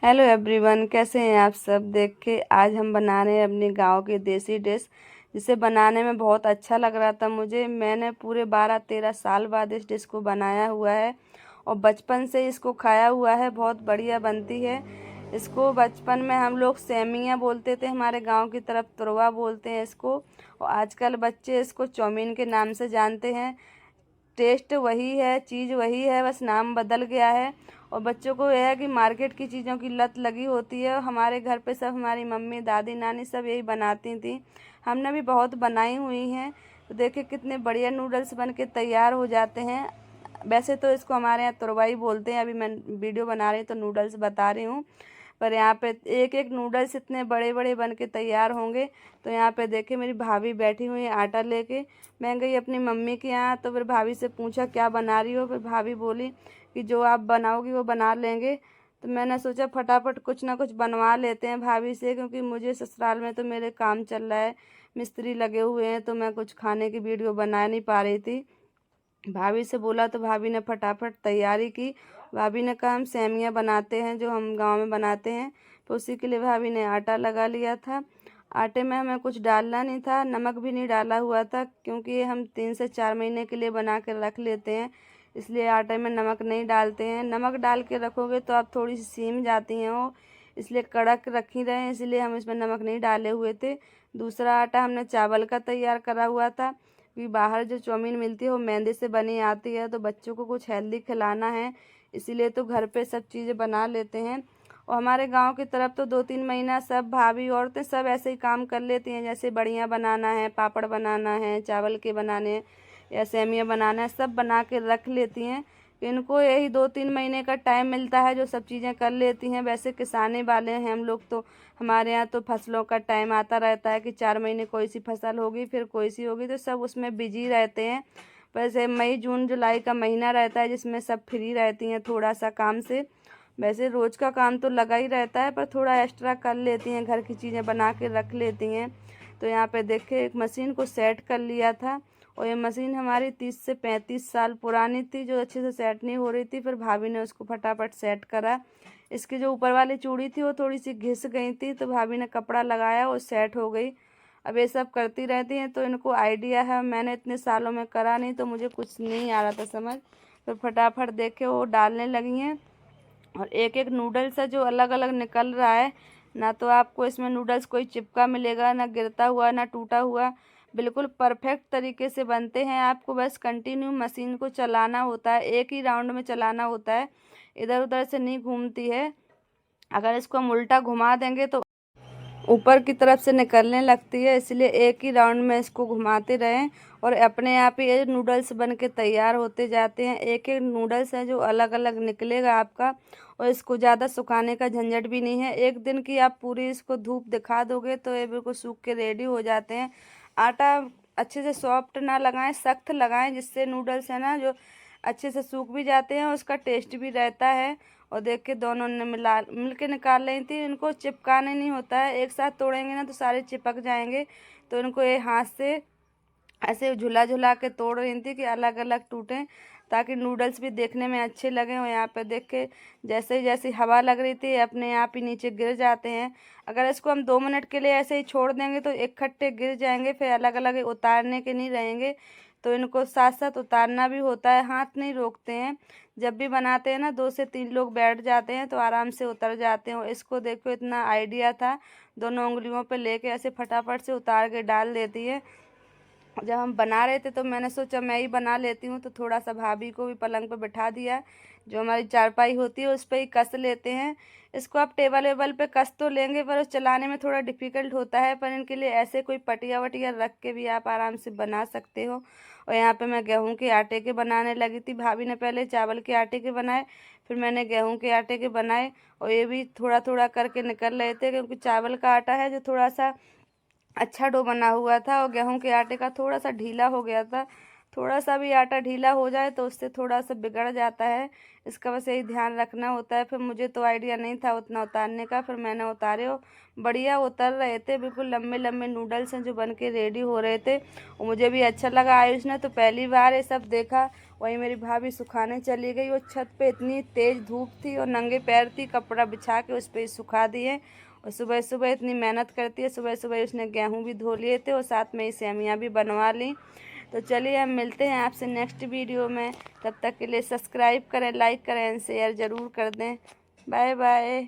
Hello everyone, कैसे हैं आप सब। देख के आज हम बना रहे हैं अपने गांव की देसी डिश, जिसे बनाने में बहुत अच्छा लग रहा था मुझे। मैंने पूरे 12-13 साल बाद इस डिश को बनाया हुआ है और बचपन से इसको खाया हुआ है। बहुत बढ़िया बनती है। इसको बचपन में हम लोग सेमियाँ बोलते थे, हमारे गांव की तरफ तुरवा बोलते हैं इसको। और आजकल बच्चे इसको चाउमीन के नाम से जानते हैं। टेस्ट वही है, चीज़ वही है, बस नाम बदल गया है। और बच्चों को यह है कि मार्केट की चीज़ों की लत लगी होती है। हमारे घर पे सब, हमारी मम्मी, दादी, नानी सब यही बनाती थी। हमने भी बहुत बनाई हुई हैं। तो देखिए कितने बढ़िया नूडल्स बन के तैयार हो जाते हैं। वैसे तो इसको हमारे यहाँ तुरवाई बोलते हैं। अभी मैं वीडियो बना रही हूँ तो नूडल्स बता रही हूँ, पर यहाँ पे एक एक नूडल्स इतने बड़े बड़े बन के तैयार होंगे। तो यहाँ पे देखिए मेरी भाभी बैठी हुई है आटा लेके। मैं गई अपनी मम्मी के यहाँ, तो फिर भाभी से पूछा क्या बना रही हो। फिर भाभी बोली कि जो आप बनाओगी वो बना लेंगे। तो मैंने सोचा फटाफट कुछ ना कुछ बनवा लेते हैं भाभी से, क्योंकि मुझे ससुराल में तो मेरे काम चल रहा है, मिस्त्री लगे हुए हैं, तो मैं कुछ खाने की वीडियो बना नहीं पा रही थी। भाभी से बोला तो भाभी ने फटाफट तैयारी की। भाभी ने कहा हम सेमियाँ बनाते हैं जो हम गांव में बनाते हैं, तो उसी के लिए भाभी ने आटा लगा लिया था। आटे में हमें कुछ डालना नहीं था, नमक भी नहीं डाला हुआ था, क्योंकि ये हम 3 से 4 महीने के लिए बना कर रख लेते हैं, इसलिए आटे में नमक नहीं डालते हैं। नमक डाल के रखोगे तो आप थोड़ी सी सीम जाती हैं वो, इसलिए कड़क रखी रहें, इसलिए हम इसमें नमक नहीं डाले हुए थे। दूसरा आटा हमने चावल का तैयार करा हुआ था, क्योंकि बाहर जो चाउमीन मिलती है वो मैदे से बनी आती है, तो बच्चों को कुछ हेल्दी खिलाना है, इसीलिए तो घर पे सब चीज़ें बना लेते हैं। और हमारे गांव की तरफ तो 2-3 महीना सब भाभी औरतें सब ऐसे ही काम कर लेती हैं, जैसे बड़ियाँ बनाना है, पापड़ बनाना है, चावल के बनाने हैं या सेमियाँ बनाना है, सब बना के रख लेती हैं। इनको यही 2-3 महीने का टाइम मिलता है जो सब चीज़ें कर लेती हैं। वैसे किसानी वाले हैं हम लोग, तो हमारे यहाँ तो फसलों का टाइम आता रहता है कि 4 महीने कोई सी फसल होगी, फिर कोई सी होगी, तो सब उसमें बिजी रहते हैं। वैसे मई जून जुलाई का महीना रहता है जिसमें सब फ्री रहती हैं थोड़ा सा काम से। वैसे रोज़ का काम तो लगा ही रहता है, पर थोड़ा एक्स्ट्रा कर लेती हैं, घर की चीज़ें बना के रख लेती हैं। तो यहाँ पे देखिए एक मशीन को सेट कर लिया था, और ये मशीन हमारी 30 से 35 साल पुरानी थी, जो अच्छे से सेट नहीं हो रही थी। फिर भाभी ने उसको फटाफट सेट करा। इसकी जो ऊपर वाली चूड़ी थी वो थोड़ी सी घिस गई थी, तो भाभी ने कपड़ा लगाया और सेट हो गई। अब ये सब करती रहती हैं, तो इनको आइडिया है। मैंने इतने सालों में करा नहीं, तो मुझे कुछ नहीं आ रहा था समझ। तो फटाफट देखे वो डालने लगी हैं, और एक एक नूडल्स है जो अलग अलग निकल रहा है। ना तो आपको इसमें नूडल्स कोई चिपका मिलेगा, ना गिरता हुआ, ना टूटा हुआ। बिल्कुल परफेक्ट तरीके से बनते हैं। आपको बस कंटिन्यू मशीन को चलाना होता है, एक ही राउंड में चलाना होता है, इधर उधर से नहीं घूमती है। अगर इसको हम उल्टा घुमा देंगे तो ऊपर की तरफ से निकलने लगती है, इसलिए एक ही राउंड में इसको घुमाते रहें, और अपने आप ही ये नूडल्स बन के तैयार होते जाते हैं। एक एक नूडल्स है जो अलग अलग निकलेगा आपका, और इसको ज़्यादा सुखाने का झंझट भी नहीं है। एक दिन की आप पूरी इसको धूप दिखा दोगे तो ये बिल्कुल सूख के रेडी हो जाते हैं। आटा अच्छे से सॉफ्ट ना लगाएं, सख्त लगाएं, जिससे नूडल्स है ना जो अच्छे से सूख भी जाते हैं, उसका टेस्ट भी रहता है। और देख के दोनों ने मिल के निकाल रही थी। इनको चिपकाने नहीं होता है, एक साथ तोड़ेंगे ना तो सारे चिपक जाएंगे। तो इनको ये हाथ से ऐसे झुला झुला के तोड़ रही थी कि अलग अलग टूटें, ताकि नूडल्स भी देखने में अच्छे लगें। और यहाँ पे देख के जैसे ही जैसी हवा लग रही थी अपने आप ही नीचे गिर जाते हैं। अगर इसको हम 2 मिनट के लिए ऐसे ही छोड़ देंगे तो इकट्ठे गिर जाएंगे, फिर अलग अलग उतारने के नहीं रहेंगे। तो इनको साथ साथ उतारना भी होता है, हाथ नहीं रोकते हैं। जब भी बनाते हैं ना 2 से 3 लोग बैठ जाते हैं तो आराम से उतर जाते हैं। और इसको देखो इतना आइडिया था, दोनों उंगलियों पे लेके ऐसे फटाफट से उतार के डाल देती है। जब हम बना रहे थे तो मैंने सोचा मैं ही बना लेती हूँ, तो थोड़ा सा भाभी को भी पलंग पे बिठा दिया। जो हमारी चारपाई होती है उस पर ही कस लेते हैं। इसको आप टेबल वेबल पे कस तो लेंगे, पर उस चलाने में थोड़ा डिफ़िकल्ट होता है, पर इनके लिए ऐसे कोई पटिया वटिया रख के भी आप आराम से बना सकते हो। और यहाँ पे मैं गेहूं के आटे के बनाने लगी थी। भाभी ने पहले चावल के आटे के बनाए, फिर मैंने गेहूं के आटे के बनाए। और ये भी थोड़ा थोड़ा करके निकल रहे थे, क्योंकि चावल का आटा है जो थोड़ा सा अच्छा डो बना हुआ था, और गेहूं के आटे का थोड़ा सा ढीला हो गया था। थोड़ा सा भी आटा ढीला हो जाए तो उससे थोड़ा सा बिगड़ जाता है, इसका बस यही ध्यान रखना होता है। फिर मुझे तो आइडिया नहीं था उतना उतारने का, फिर मैंने उतारे हो बढ़िया उतर रहे थे। बिल्कुल लंबे लंबे नूडल्स हैं जो बन के रेडी हो रहे थे, और मुझे भी अच्छा लगा। आयुष ने तो पहली बार ये सब देखा, वहीं मेरी भाभी सुखाने चली गई। वो छत पे इतनी तेज़ धूप थी और नंगे पैर थी, कपड़ा बिछा के उस पर सुखा दिए। और सुबह सुबह इतनी मेहनत करती है, सुबह सुबह उसने गेहूँ भी धो लिए थे और साथ में ही सेवइयाँ भी बनवा ली। तो चलिए हम मिलते हैं आपसे नेक्स्ट वीडियो में। तब तक के लिए सब्सक्राइब करें, लाइक करें, शेयर ज़रूर कर दें। Bye bye.